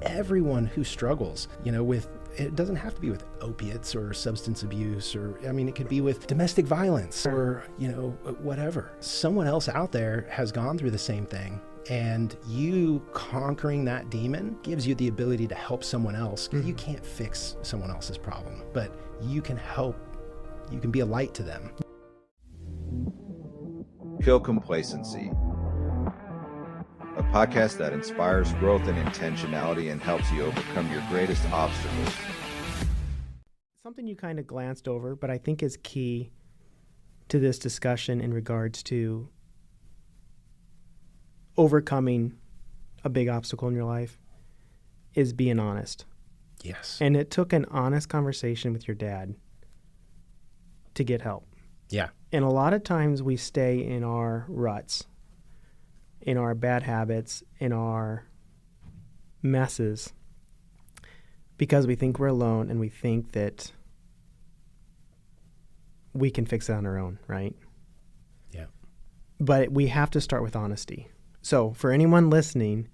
everyone who struggles, with, it doesn't have to be with opiates or substance abuse, or, it could be with domestic violence or, whatever. Someone else out there has gone through the same thing. And you conquering that demon gives you the ability to help someone else. You can't fix someone else's problem, but you can help. You can be a light to them. Kill Complacency, a podcast that inspires growth and intentionality and helps you overcome your greatest obstacles. Something you kind of glanced over, but I think is key to this discussion in regards to overcoming a big obstacle in your life is being honest. Yes. And it took an honest conversation with your dad to get help. Yeah. And a lot of times we stay in our ruts, in our bad habits, in our messes, because we think we're alone and we think that we can fix it on our own, right? Yeah. But we have to start with honesty. So for anyone listening,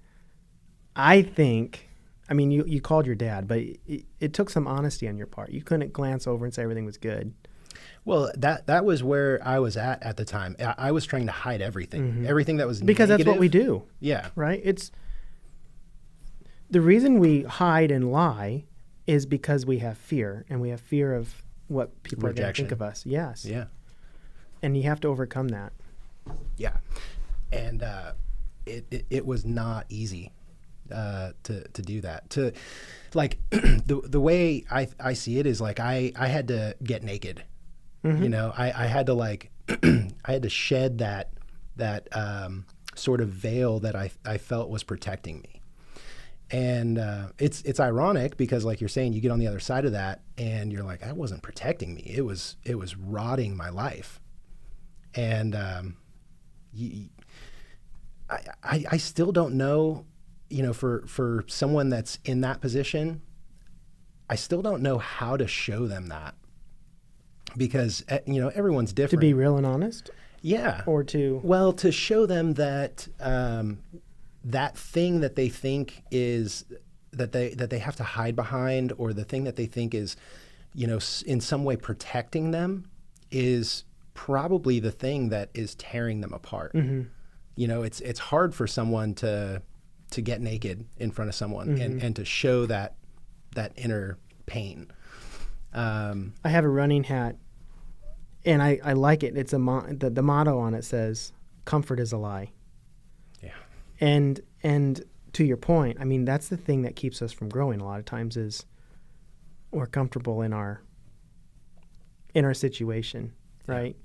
I think, you called your dad, but it took some honesty on your part. You couldn't glance over and say everything was good. Well, that was where I was at the time. I was trying to hide everything, everything that was because negative. That's what we do. Yeah. Right? It's the reason we hide and lie is because we have fear, and we have fear of what people are going to think of us. Yes. Yeah. And you have to overcome that. Yeah. And it was not easy to do that. To like the way I see it is like I had to get naked. I had to I had to shed that sort of veil that I felt was protecting me. And it's ironic because, like you're saying, you get on the other side of that and you're like, that wasn't protecting me. It was rotting my life. And I still don't know, for someone that's in that position, I still don't know how to show them that. Because, everyone's different. To be real and honest? Yeah. Or to... Well, to show them that that thing that they think is, that they have to hide behind, or the thing that they think is, in some way protecting them, is probably the thing that is tearing them apart. It's hard for someone to get naked in front of someone and to show that inner pain. I have a running hat, and I like it. It's the motto on it says, "Comfort is a lie." Yeah. And to your point, that's the thing that keeps us from growing a lot of times is we're comfortable in our situation, right?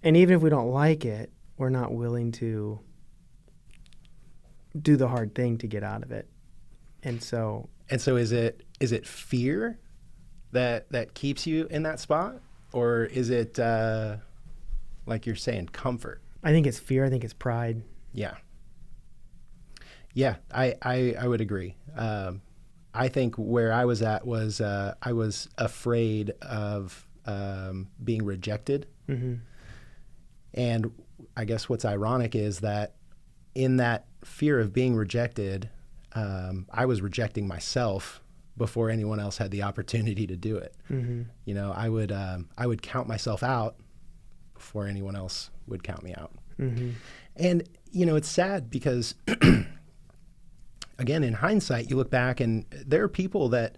And even if we don't like it, we're not willing to do the hard thing to get out of it. And so is it fear that keeps you in that spot, or is it like you're saying, comfort? I think it's fear. I think it's pride. Yeah, I would agree. I think where I was at was I was afraid of being rejected. And I guess what's ironic is that in that fear of being rejected, I was rejecting myself before anyone else had the opportunity to do it. I would count myself out before anyone else would count me out. And, it's sad because, again, in hindsight, you look back and there are people that,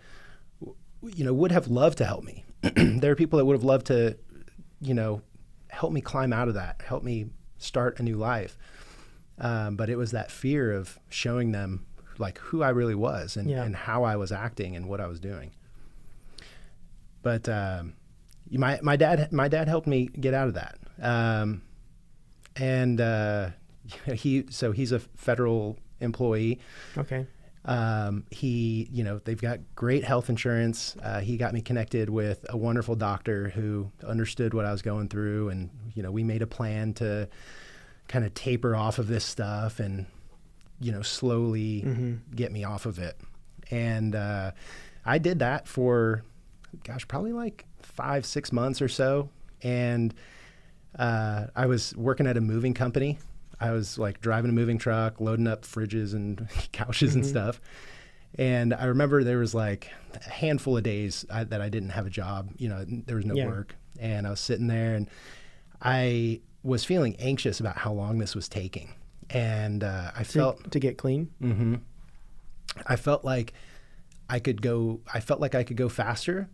would have loved to help me. There are people that would have loved to, help me climb out of that, help me start a new life. But it was that fear of showing them like who I really was and how I was acting and what I was doing. But my dad helped me get out of that. He's a federal employee. Okay. They've got great health insurance. He got me connected with a wonderful doctor who understood what I was going through. And, we made a plan to kind of taper off of this stuff and, slowly get me off of it. And I did that for, probably like 5-6 months or so. And I was working at a moving company. I was like driving a moving truck, loading up fridges and couches and stuff. And I remember there was like a handful of days that I didn't have a job. There was no work. And I was sitting there and I was feeling anxious about how long this was taking. And I felt... To get clean? Mm-hmm. I felt like I could go faster,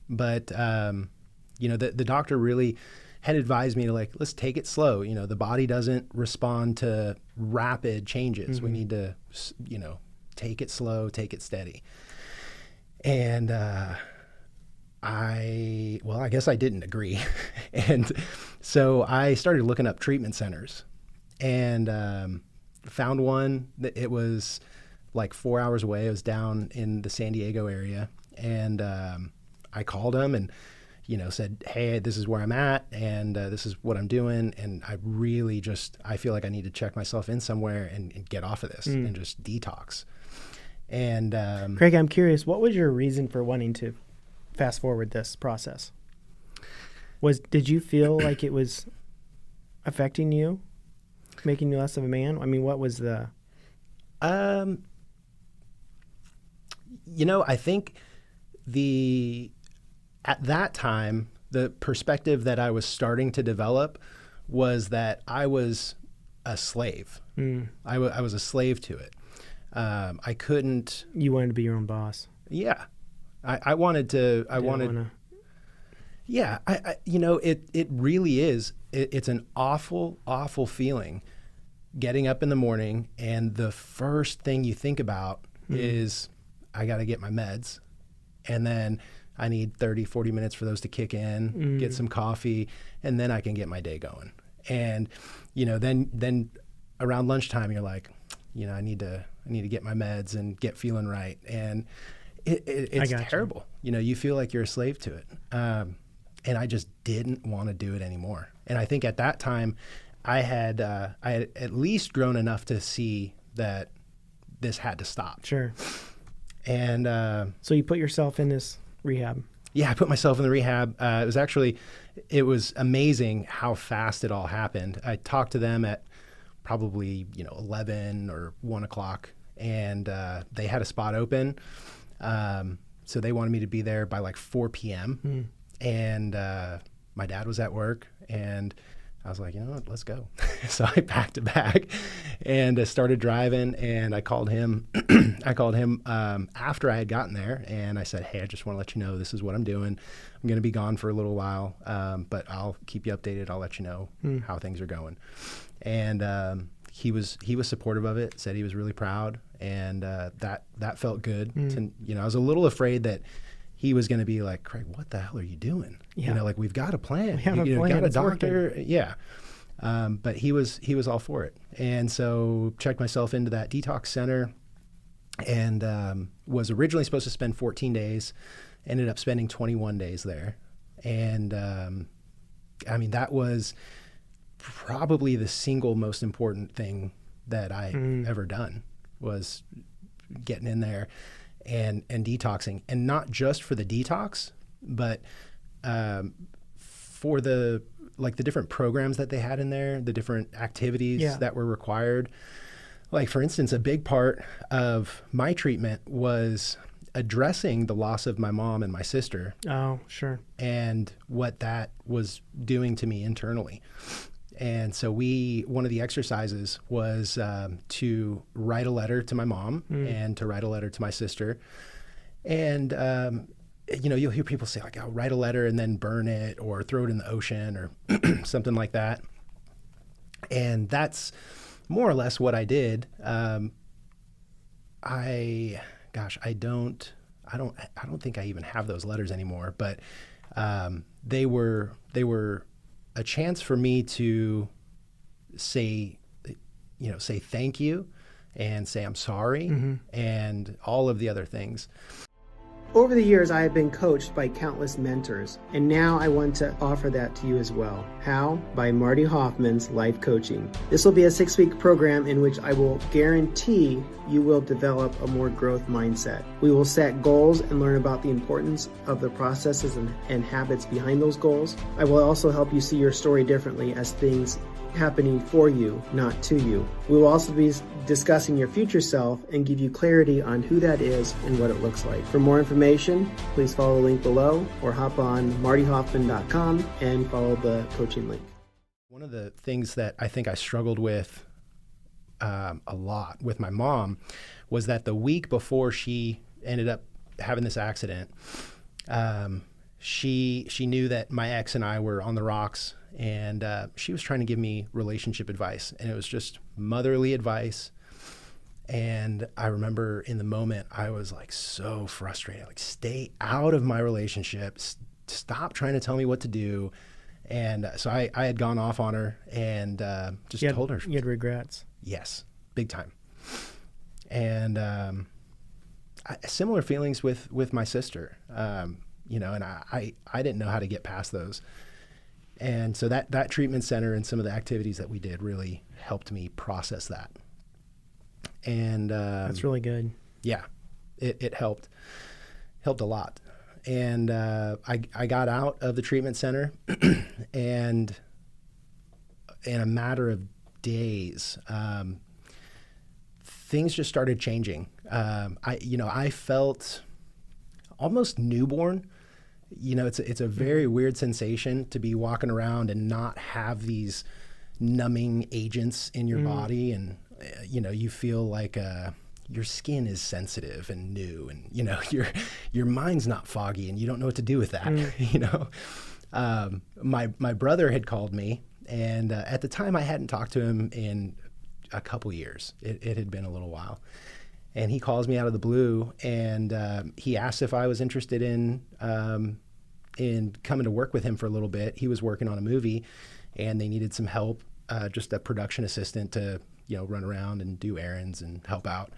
but, the doctor really had advised me to let's take it slow. The body doesn't respond to rapid changes. We need to, take it slow, take it steady. And I guess I didn't agree. And so I started looking up treatment centers and found one that it was like 4 hours away. It was down in the San Diego area. And I called him and, said, hey, this is where I'm at and this is what I'm doing. And I feel like I need to check myself in somewhere and get off of this and just detox. And Craig, I'm curious, what was your reason for wanting to fast forward this process? Did you feel like it was affecting you, making you less of a man? I mean, what was the... I think at that time, the perspective that I was starting to develop was that I was a slave. I was a slave to it. I couldn't... You wanted to be your own boss. Yeah. I wanted to... Yeah. It really is. It's an awful, awful feeling getting up in the morning and the first thing you think about is I got to get my meds. And then I need 30, 40 minutes for those to kick in, get some coffee, and then I can get my day going. And, then around lunchtime, you're like, I need to get my meds and get feeling right. And it's terrible. You feel like you're a slave to it. And I just didn't want to do it anymore. And I think at that time I had at least grown enough to see that this had to stop. Sure. And so you put yourself in this rehab. Yeah, I put myself in the rehab. It was amazing how fast it all happened. I talked to them at probably 11 or 1 o'clock, and they had a spot open. So they wanted me to be there by like 4 p.m. And my dad was at work, and I was like, you know what, let's go. So I packed a bag and started driving, and I called him. After I had gotten there, and I said, hey, I just want to let you know this is what I'm doing. I'm going to be gone for a little while, but I'll keep you updated. I'll let you know how things are going. And he was supportive of it, said he was really proud, and that felt good. I was a little afraid that he was going to be like, Craig, what the hell are you doing? Yeah. We've got a plan. We have a plan. Got a doctor. Working. Yeah. But he was all for it. And so checked myself into that detox center and was originally supposed to spend 14 days, ended up spending 21 days there. And that was probably the single most important thing that I ever done, was getting in there and detoxing, and not just for the detox, but for the different programs that they had in there, the different activities that were required. Like, for instance, a big part of my treatment was addressing the loss of my mom and my sister. Oh, sure. And what that was doing to me internally. And so one of the exercises was to write a letter to my mom and to write a letter to my sister. And, you'll hear people say, like, I'll write a letter and then burn it or throw it in the ocean or something like that. And that's more or less what I did. I don't think I even have those letters anymore, but they were a chance for me to say thank you and say I'm sorry and all of the other things. Over the years, I have been coached by countless mentors, and now I want to offer that to you as well. How? By Marty Hofmann's Life Coaching. This will be a 6-week program in which I will guarantee you will develop a more growth mindset. We will set goals and learn about the importance of the processes and habits behind those goals. I will also help you see your story differently as things happening for you, not to you. We will also be discussing your future self and give you clarity on who that is and what it looks like. For more information, please follow the link below or hop on martyhoffman.com and follow the coaching link. One of the things that I think I struggled with a lot with my mom was that the week before she ended up having this accident, she knew that my ex and I were on the rocks, and she was trying to give me relationship advice, and it was just motherly advice. And I remember in the moment I was like so frustrated, like, stay out of my relationship, stop trying to tell me what to do. And so I had gone off on her and told her. You had regrets. Yes, big time. And similar feelings with my sister, and I didn't know how to get past those. And so that treatment center and some of the activities that we did really helped me process that. And that's really good. Yeah, it helped a lot. And I got out of the treatment center, and in a matter of days, things just started changing. I felt almost newborn. It's a very weird sensation to be walking around and not have these numbing agents in your body, and you feel like your skin is sensitive and new, and your mind's not foggy, and you don't know what to do with that. My brother had called me, and at the time I hadn't talked to him in a couple years. It had been a little while. And he calls me out of the blue, and he asked if I was interested in coming to work with him for a little bit. He was working on a movie, and they needed some help, just a production assistant to run around and do errands and help out.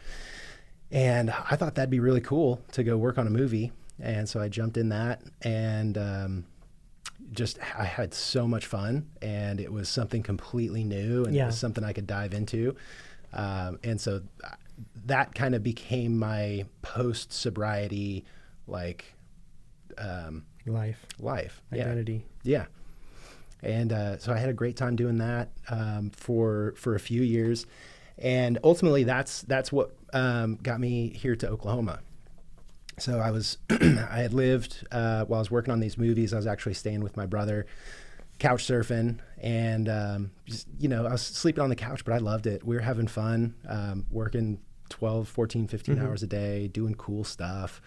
And I thought that'd be really cool to go work on a movie, and so I jumped in that, and I had so much fun, and it was something completely new, and it was something I could dive into, and so that kind of became my post-sobriety, life identity. Yeah. And so I had a great time doing that for a few years, and ultimately that's what got me here to Oklahoma. So I had lived while I was working on these movies. I was actually staying with my brother, couch surfing, and I was sleeping on the couch, but I loved it. We were having fun, working 12, 14, 15 hours a day, doing cool stuff,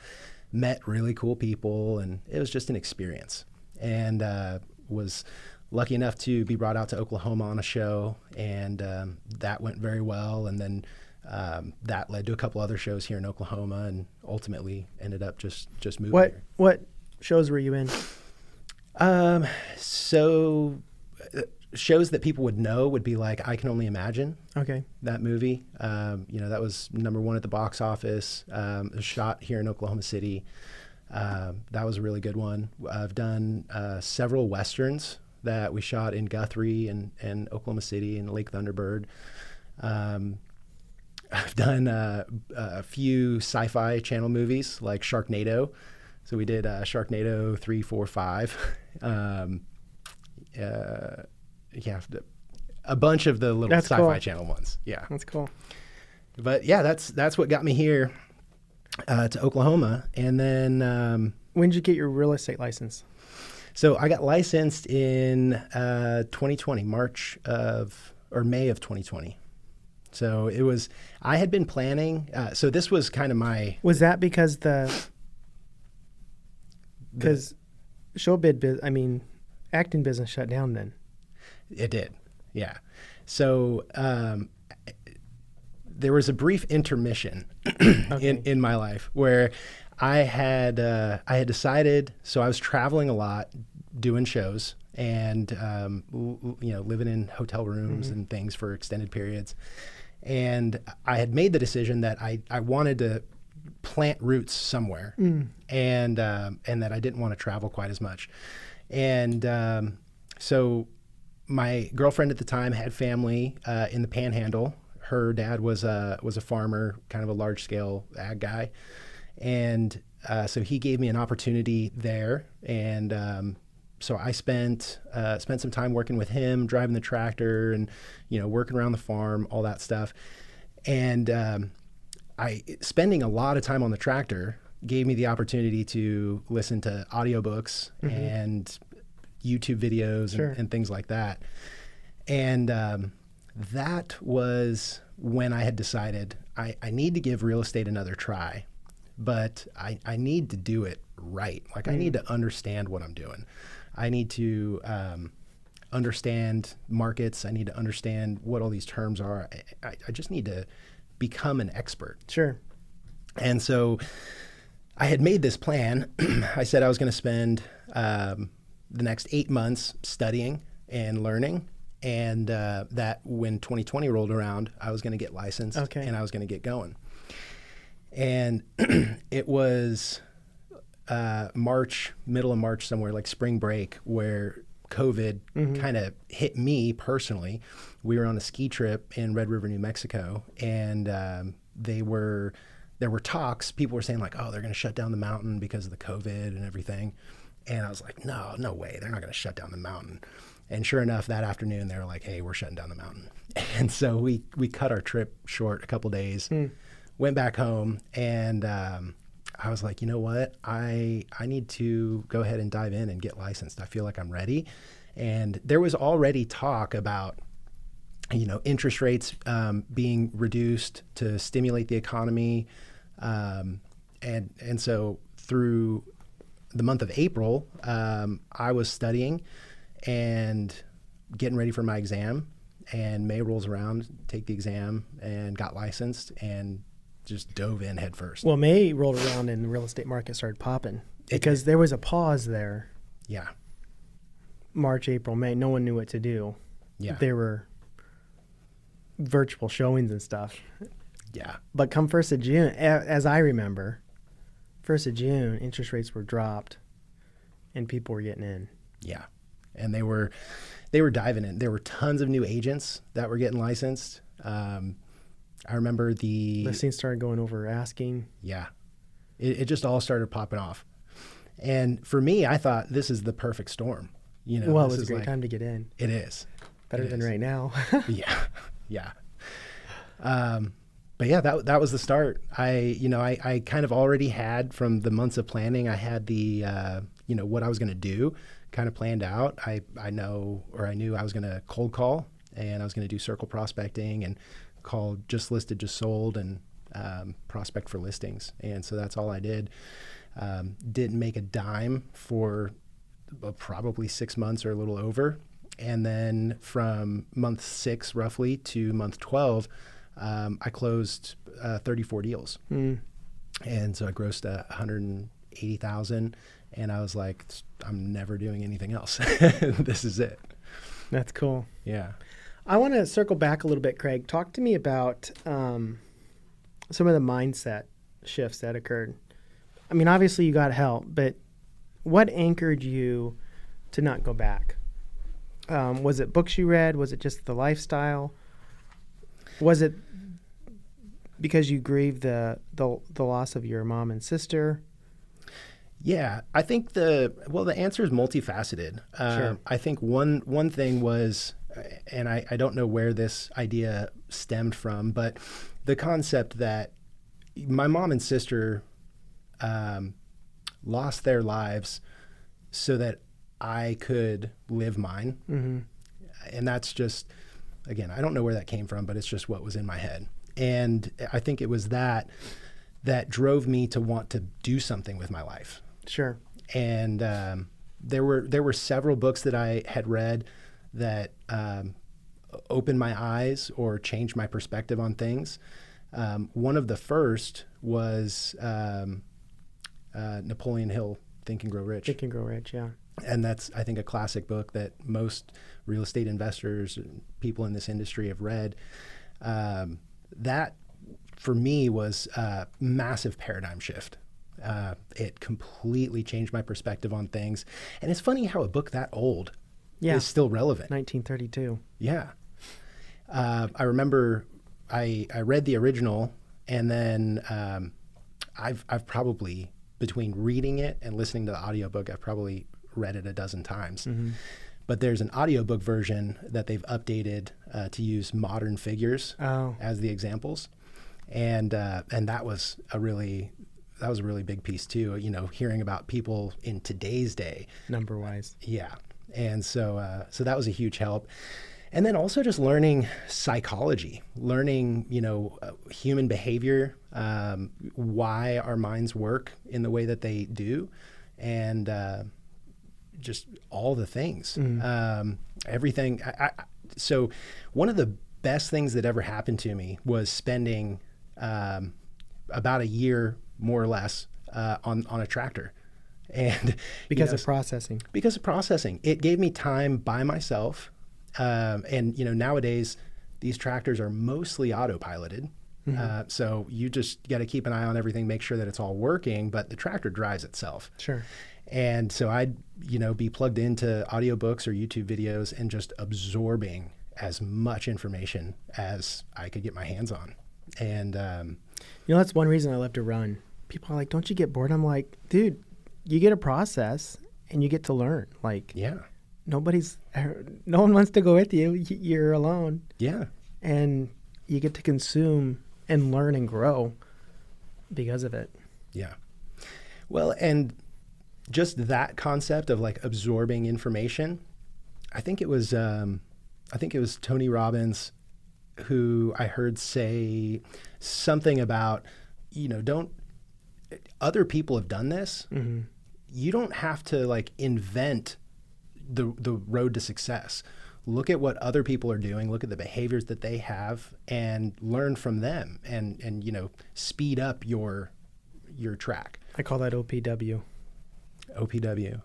met really cool people, and it was just an experience. And was lucky enough to be brought out to Oklahoma on a show, and that went very well. And then that led to a couple other shows here in Oklahoma, and ultimately ended up just moving here. What shows were you in? Shows that people would know would be like I Can Only Imagine. Okay. That movie. That was #1 at the box office. It was shot here in Oklahoma City. That was a really good one. I've done several Westerns that we shot in Guthrie and Oklahoma City and Lake Thunderbird. I've done a few sci-fi channel movies like Sharknado. So we did Sharknado 3, 4, 5. A bunch of the little sci-fi channel ones. Yeah. That's cool. But yeah, that's what got me here to Oklahoma. And then when did you get your real estate license? So I got licensed in 2020, May of 2020. So it was, I had been planning, so this was kind of my... Was that because acting business shut down then? It did, yeah. So there was a brief intermission in my life where I had decided, so I was traveling a lot, doing shows, and living in hotel rooms and things for extended periods. And I had made the decision that I wanted to plant roots somewhere, and that I didn't want to travel quite as much. And so my girlfriend at the time had family in the Panhandle. Her dad was a farmer, kind of a large scale ag guy, and so he gave me an opportunity there, and so I spent some time working with him, driving the tractor, and working around the farm, all that stuff. And I spending a lot of time on the tractor gave me the opportunity to listen to audiobooks and YouTube videos and things like that. And that was when I had decided I need to give real estate another try, but I need to do it right. Like I need to understand what I'm doing. I need to understand markets. I need to understand what all these terms are. I just need to become an expert. Sure. And so I had made this plan. I said I was going to spend the next 8 months studying and learning, and that when 2020 rolled around, I was going to get licensed and I was going to get going. And it was March, middle of March somewhere, like spring break, where COVID kind of hit me personally. We were on a ski trip in Red River, New Mexico, and there were talks. People were saying like, oh, they're going to shut down the mountain because of the COVID and everything. And I was like, no way. They're not going to shut down the mountain. And sure enough, that afternoon, they were like, hey, we're shutting down the mountain. And so we cut our trip short a couple days, went back home, and I was like, you know what? I need to go ahead and dive in and get licensed. I feel like I'm ready. And there was already talk about, interest rates being reduced to stimulate the economy. And so through the month of April, I was studying and getting ready for my exam. And May rolls around, take the exam, and got licensed and just dove in head first. Well, May rolled around and the real estate market started popping because there was a pause there. Yeah. March, April, May, no one knew what to do. Yeah. There were virtual showings and stuff. Yeah. But come 1st of June, as I remember, 1st of June, interest rates were dropped and people were getting in. Yeah. And they were diving in. There were tons of new agents that were getting licensed. I remember the listings started going over asking. Yeah. It just all started popping off. And for me, I thought this is the perfect storm. Well, it was a great time to get in. It is. Better than right now. Yeah. Yeah. But yeah, that was the start. I kind of already had, from the months of planning, I had the, what I was going to do kind of planned out. I knew I was going to cold call, and I was going to do circle prospecting and call just listed, just sold, and prospect for listings. And so that's all I did. Didn't make a dime for probably 6 months or a little over. And then from month 6 roughly to month 12, I closed 34 deals. And so I grossed $180,000, and I was like, I'm never doing anything else. This is it. That's cool. Yeah. I want to circle back a little bit, Craig. Talk to me about some of the mindset shifts that occurred. I mean, obviously you got help, but what anchored you to not go back? Was it books you read? Was it just the lifestyle? Was it because you grieved the loss of your mom and sister? Yeah, I think the answer is multifaceted. Sure. I think one thing was, and I don't know where this idea stemmed from, but the concept that my mom and sister lost their lives so that I could live mine. Mm-hmm. And that's just, again, I don't know where that came from, but it's just what was in my head. And I think it was that drove me to want to do something with my life. Sure. And there were several books that I had read that opened my eyes or changed my perspective on things. One of the first was Napoleon Hill, Think and Grow Rich. Think and Grow Rich, yeah. And that's, I think, a classic book that most real estate investors and people in this industry have read. That, for me, was a massive paradigm shift. It completely changed my perspective on things. And it's funny how a book that old is still relevant. 1932. Yeah. I remember I read the original, and then I've probably, between reading it and listening to the audiobook, I've probably read it a dozen times. Mm-hmm. But there's an audiobook version that they've updated to use modern figures as the examples. And that was a really big piece too, hearing about people in today's day. Number wise. Yeah. And so that was a huge help. And then also just learning psychology, learning, human behavior, why our minds work in the way that they do, and just all the things, everything. So one of the best things that ever happened to me was spending about a year, more or less, on a tractor. And because of processing. Because of processing. It gave me time by myself. And nowadays these tractors are mostly autopiloted. So you just got to keep an eye on everything, make sure that it's all working, but the tractor drives itself. Sure. And so I'd, be plugged into audiobooks or YouTube videos and just absorbing as much information as I could get my hands on. And, that's one reason I love to run. People are like, don't you get bored? I'm like, dude, you get a process and you get to learn. Like, yeah. No one wants to go with you. You're alone. Yeah. And you get to consume and learn and grow because of it. Yeah. Well, and just that concept of like absorbing information, I think it was Tony Robbins who I heard say something about, other people have done this. Mm-hmm. You don't have to like invent the road to success. Look at what other people are doing, look at the behaviors that they have, and learn from them, and speed up your track. I call that OPW. OPW.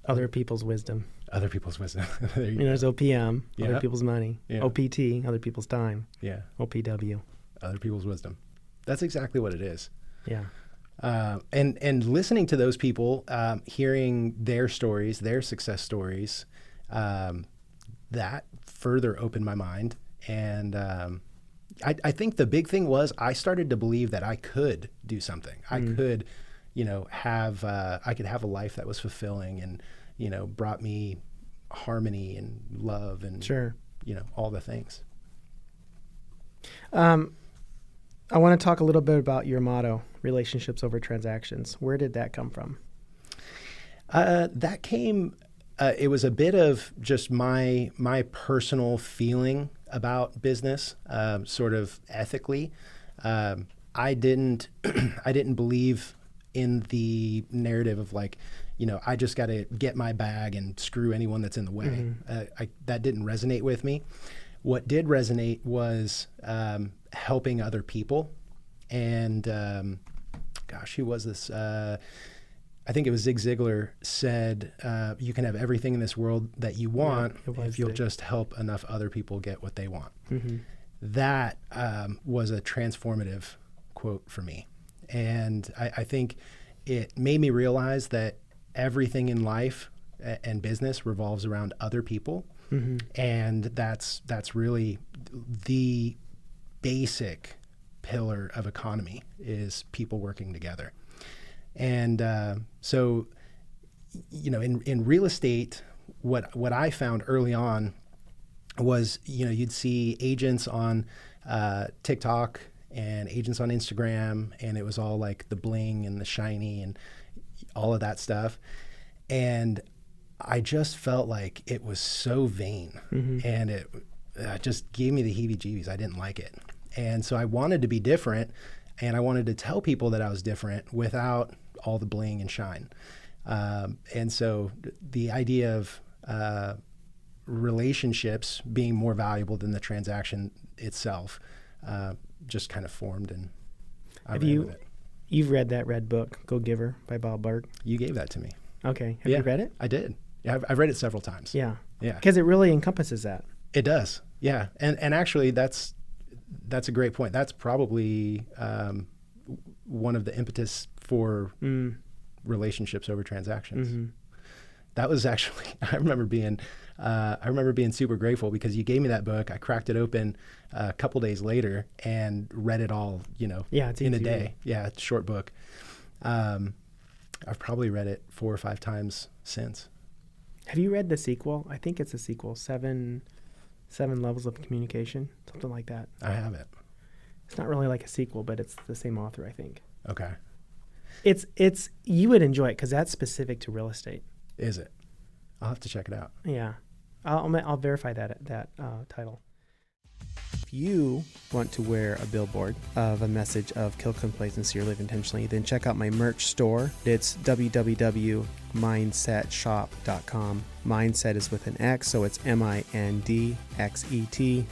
Other people's wisdom. Other people's wisdom. There's OPM, yeah. Other people's money. Yeah. OPT, other people's time. Yeah. OPW. Other people's wisdom. That's exactly what it is. Yeah. And listening to those people, hearing their stories, their success stories, that further opened my mind. And I think the big thing was I started to believe that I could do something. I could, I could have a life that was fulfilling and, brought me harmony and love and, sure. All the things. I want to talk a little bit about your motto, relationships over transactions. Where did that come from? That came, it was a bit of just my personal feeling about business, sort of ethically. I didn't believe in the narrative of like, I just got to get my bag and screw anyone that's in the way. Mm-hmm. That didn't resonate with me. What did resonate was helping other people. And who was this? I think it was Zig Ziglar said, you can have everything in this world that you want if you'll just help enough other people get what they want. Mm-hmm. That was a transformative quote for me. And I think it made me realize that everything in life and business revolves around other people. Mm-hmm. And that's really the basic pillar of economy is people working together. And so, in real estate, what I found early on was, you'd see agents on TikTok and agents on Instagram, and it was all like the bling and the shiny and all of that stuff. And I just felt like it was so vain, mm-hmm. and it just gave me the heebie-jeebies. I didn't like it. And so I wanted to be different, and I wanted to tell people that I was different without all the bling and shine. And so the idea of relationships being more valuable than the transaction itself just kind of formed, and I ran with it. You've read that red book, Go Giver by Bob Burg? You gave that to me. Okay. Have you read it? I did. Yeah, I've read it several times. Yeah. Yeah. Because it really encompasses that. It does. Yeah. And actually that's a great point. That's probably one of the impetus for relationships over transactions. Mm-hmm. That was actually, I remember being super grateful because you gave me that book. I cracked it open a couple days later and read it all, it's in a easy day. Yeah, it's a short book. I've probably read it 4 or 5 times since. Have you read the sequel? I think it's a sequel, Seven Levels of Communication, something like that. I haven't. It's not really like a sequel, but it's the same author, I think. Okay. It's you would enjoy it because that's specific to real estate. Is it? I'll have to check it out. Yeah, I'll verify that title. If you want to wear a billboard of a message of kill complacency or live intentionally, then check out my merch store. It's www.mindsetshop.com. Mindset is with an X, so it's MINDXET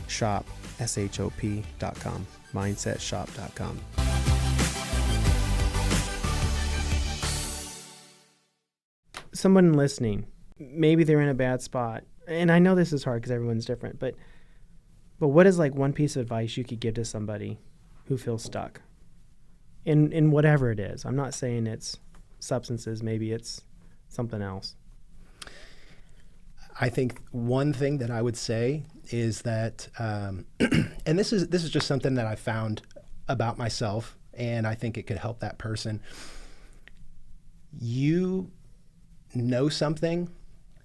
shop SHOP.com. Mindsetshop.com. Someone listening, maybe they're in a bad spot, and I know this is hard because everyone's different, but what is like one piece of advice you could give to somebody who feels stuck in whatever it is? I'm not saying it's substances, maybe it's something else. I think one thing that I would say is that, and this is just something that I found about myself, and I think it could help that person. You know something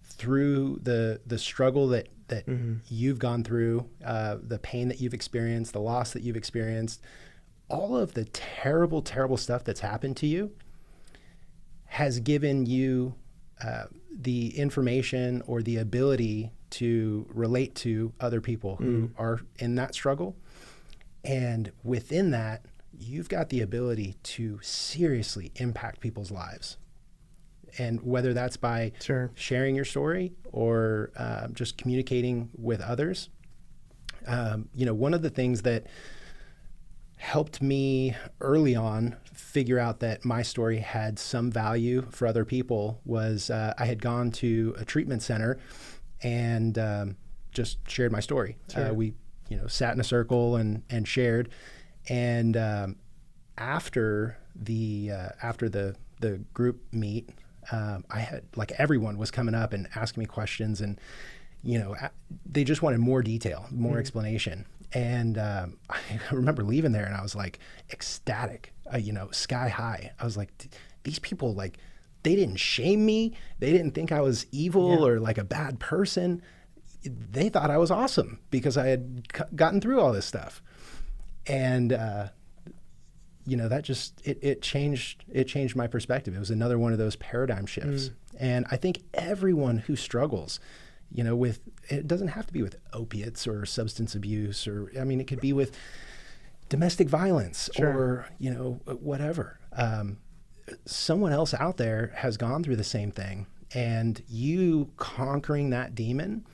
through the struggle that you've gone through, the pain that you've experienced, the loss that you've experienced, all of the terrible, terrible stuff that's happened to you has given you the information or the ability to relate to other people who are in that struggle. And within that, you've got the ability to seriously impact people's lives. And whether that's by sharing your story or just communicating with others. One of the things that helped me early on figure out that my story had some value for other people was I had gone to a treatment center and just shared my story. We sat in a circle and shared. And after the group meet, I had everyone was coming up and asking me questions, and they just wanted more detail, more explanation. And I remember leaving there and I was like ecstatic, sky high. I was like, these people, they didn't shame me. They didn't think I was evil or like a bad person. They thought I was awesome because I had gotten through all this stuff. And, that just, it changed my perspective. It was another one of those paradigm shifts. And I think everyone who struggles, with, it doesn't have to be with opiates or substance abuse, or, it could be with domestic violence or, whatever. Someone else out there has gone through the same thing, and you conquering that demon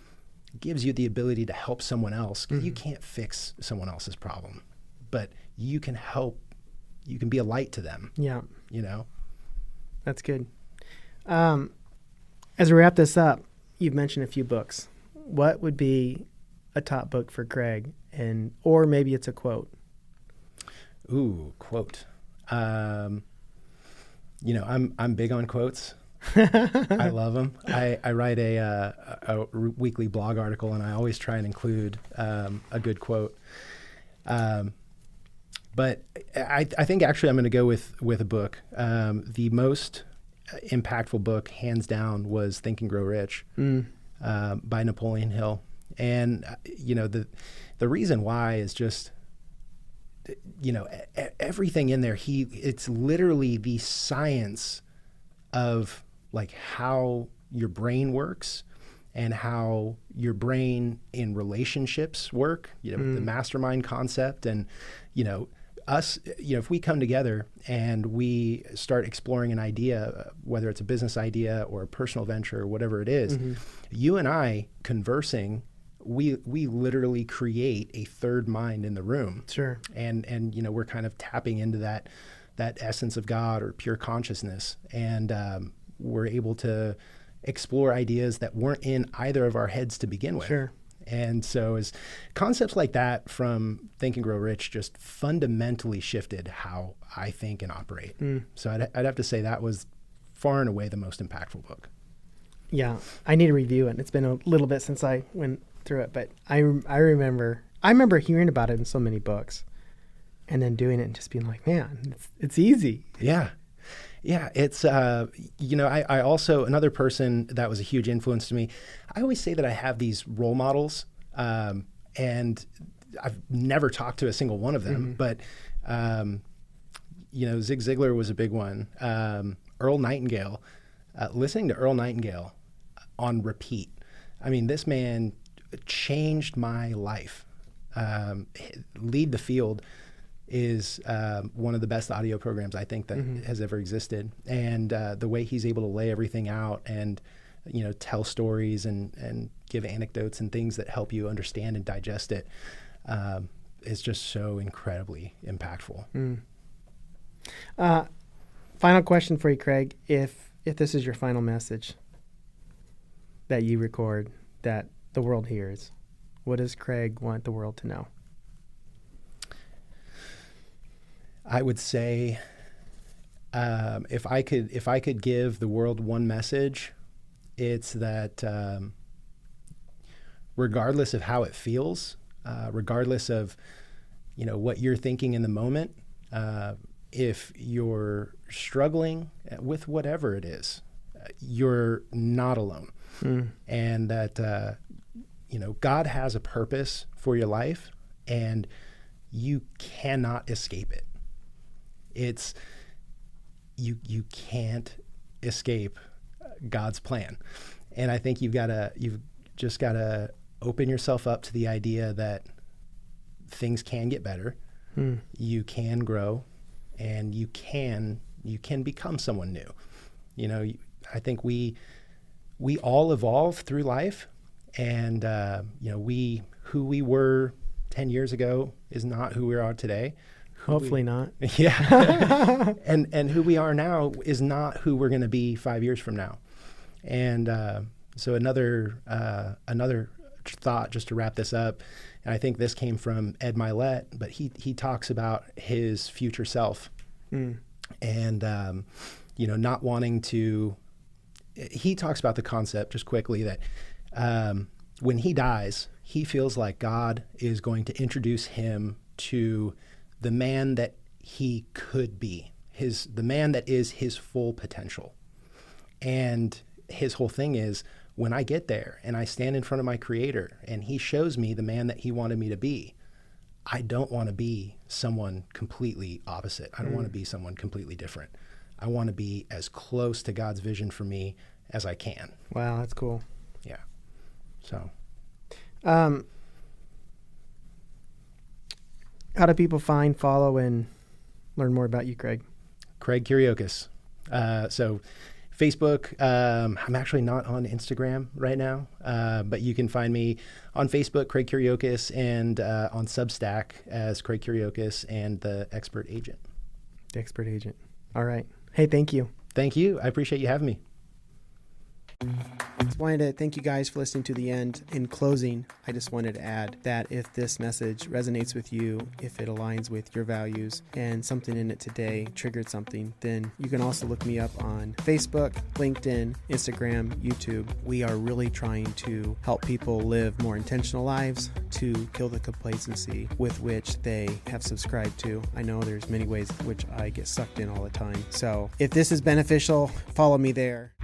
gives you the ability to help someone else. You can't fix someone else's problem, but you can help. You can be a light to them. Yeah. That's good. As we wrap this up, you've mentioned a few books. What would be a top book for Craig, or maybe it's a quote? Ooh, quote. I'm big on quotes. I love them. I write a weekly blog article, and I always try and include a good quote. But I think actually I'm going to go with a book. The most impactful book, hands down, was Think and Grow Rich by Napoleon Hill. And, the reason why is just, everything in there, it's literally the science of how your brain works and how your brain in relationships work, the mastermind concept. And, us, if we come together and we start exploring an idea, whether it's a business idea or a personal venture or whatever it is, you and I conversing, we literally create a third mind in the room. Sure. And we're kind of tapping into that essence of God or pure consciousness. And we're able to explore ideas that weren't in either of our heads to begin with. Sure. And so as concepts like that from Think and Grow Rich just fundamentally shifted how I think and operate. So I'd have to say that was far and away the most impactful book. Yeah, I need to review it. It's been a little bit since I went through it, but I remember hearing about it in so many books and then doing it and just being like, man, it's easy. Yeah. Yeah, it's, I also, another person that was a huge influence to me, I always say that I have these role models, and I've never talked to a single one of them, but, Zig Ziglar was a big one. Earl Nightingale, listening to Earl Nightingale on repeat. I mean, this man changed my life. Lead the Field is one of the best audio programs I think that has ever existed. And the way he's able to lay everything out and, tell stories and give anecdotes and things that help you understand and digest it is just so incredibly impactful. Final question for you, Craig. If this is your final message that you record that the world hears, what does Craig want the world to know? I would say, if I could give the world one message, it's that regardless of how it feels, regardless of what you're thinking in the moment, if you're struggling with whatever it is, you're not alone, and that God has a purpose for your life, and you cannot escape it. It's you can't escape God's plan. And I think you've just gotta open yourself up to the idea that things can get better. You can grow, and you can become someone new. I think we all evolve through life, and who we were 10 years ago is not who we are today. Hopefully not. Yeah. and who we are now is not who we're going to be 5 years from now. And so another thought, just to wrap this up, and I think this came from Ed Milet, but he talks about his future self, and not wanting to. He talks about the concept, just quickly, that when he dies, he feels like God is going to introduce him to the man that he could be, the man that is his full potential. And his whole thing is, when I get there and I stand in front of my Creator and he shows me the man that he wanted me to be, I don't want to be someone completely opposite. I don't want to be someone completely different. I want to be as close to God's vision for me as I can. Wow, that's cool. Yeah. So. How do people find, follow, and learn more about you, Craig? Craig Kiriokos. So Facebook, I'm actually not on Instagram right now, but you can find me on Facebook, Craig Kiriokos, and on Substack as Craig Kiriokos and The Expert Agent. The Expert Agent. All right. Hey, thank you. Thank you. I appreciate you having me. Just wanted to thank you guys for listening to the end. In closing, I just wanted to add that if this message resonates with you, if it aligns with your values, and something in it today triggered something, then you can also look me up on Facebook, LinkedIn, Instagram, YouTube. We are really trying to help people live more intentional lives, to kill the complacency with which they have subscribed to. I know there's many ways in which I get sucked in all the time. So if this is beneficial, follow me there.